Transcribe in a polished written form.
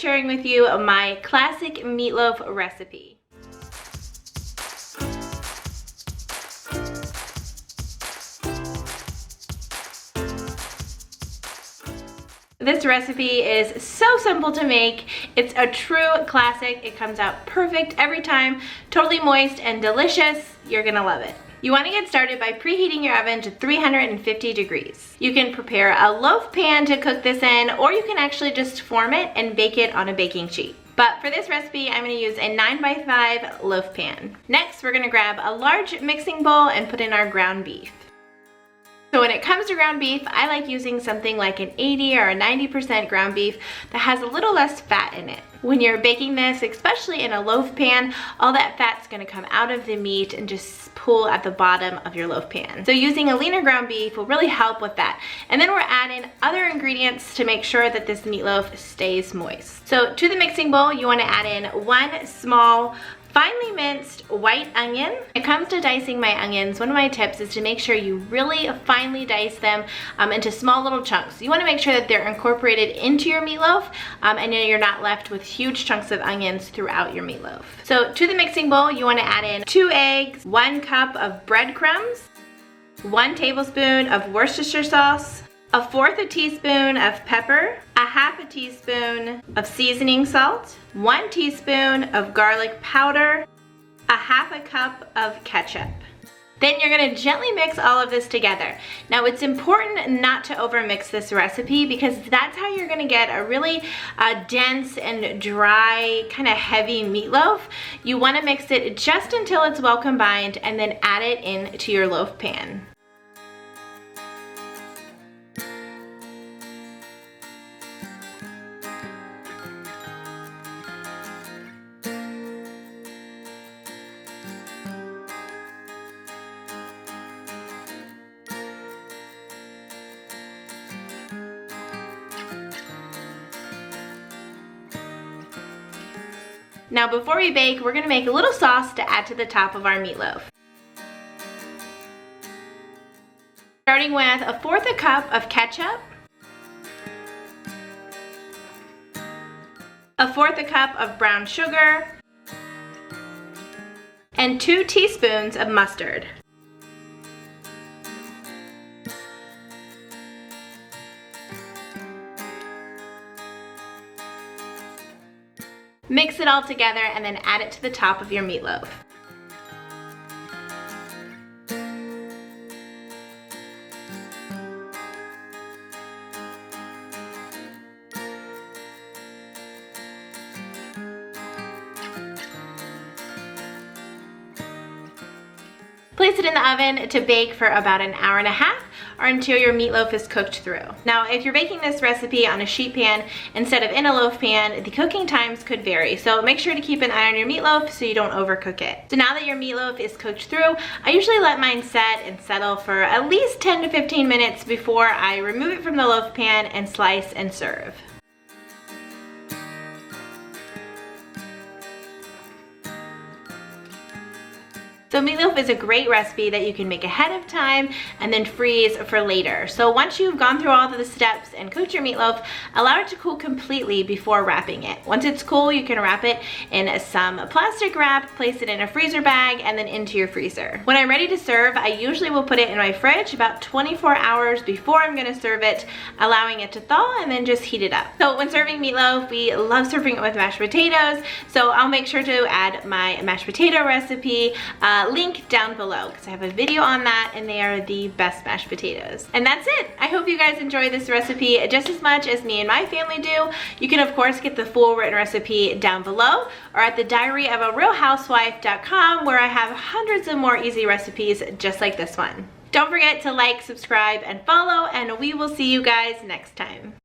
sharing with you my classic meatloaf recipe. This recipe is so simple to make. It's a true classic. It comes out perfect every time, totally moist and delicious. You're gonna love it. You want to get started by preheating your oven to 350 degrees. You can prepare a loaf pan to cook this in, or you can actually just form it and bake it on a baking sheet. But for this recipe, I'm going to use a 9x5 loaf pan. Next, we're going to grab a large mixing bowl and put in our ground beef. So when it comes to ground beef, I like using something like an 80 or a 90% ground beef that has a little less fat in it. When you're baking this, especially in a loaf pan, all that fat's gonna come out of the meat and just pool at the bottom of your loaf pan. So using a leaner ground beef will really help with that. And then we're adding other ingredients to make sure that this meatloaf stays moist. So to the mixing bowl, you wanna add in one small finely minced white onion. When it comes to dicing my onions, one of my tips is to make sure you really finely dice them into small little chunks. You want to make sure that they're incorporated into your meatloaf and then you're not left with huge chunks of onions throughout your meatloaf. So to the mixing bowl, you want to add in 2 eggs, 1 cup of breadcrumbs, 1 tablespoon of Worcestershire sauce, 1/4 teaspoon of pepper, 1/2 teaspoon of seasoning salt, 1 teaspoon of garlic powder, 1/2 cup of ketchup. Then you're gonna gently mix all of this together. Now it's important not to overmix this recipe because that's how you're gonna get a really dense and dry, kind of heavy meatloaf. You wanna mix it just until it's well combined and then add it into your loaf pan. Now before we bake, we're gonna make a little sauce to add to the top of our meatloaf. Starting with 1/4 cup of ketchup, 1/4 cup of brown sugar, and 2 teaspoons of mustard. Mix it all together and then add it to the top of your meatloaf. Place it in the oven to bake for about 1.5 hours or until your meatloaf is cooked through. Now, if you're baking this recipe on a sheet pan instead of in a loaf pan, the cooking times could vary. So make sure to keep an eye on your meatloaf so you don't overcook it. So now that your meatloaf is cooked through, I usually let mine set and settle for at least 10 to 15 minutes before I remove it from the loaf pan and slice and serve. So meatloaf is a great recipe that you can make ahead of time and then freeze for later. So once you've gone through all of the steps and cooked your meatloaf, allow it to cool completely before wrapping it. Once it's cool, you can wrap it in some plastic wrap, place it in a freezer bag, and then into your freezer. When I'm ready to serve, I usually will put it in my fridge about 24 hours before I'm gonna serve it, allowing it to thaw and then just heat it up. So when serving meatloaf, we love serving it with mashed potatoes. So I'll make sure to add my mashed potato recipe link down below because I have a video on that and they are the best mashed potatoes. And that's it. I hope you guys enjoy this recipe just as much as me and my family do. You can of course get the full written recipe down below or at the diaryofarealhousewife.com where I have hundreds of more easy recipes just like this one. Don't forget to like, subscribe, and follow, and we will see you guys next time.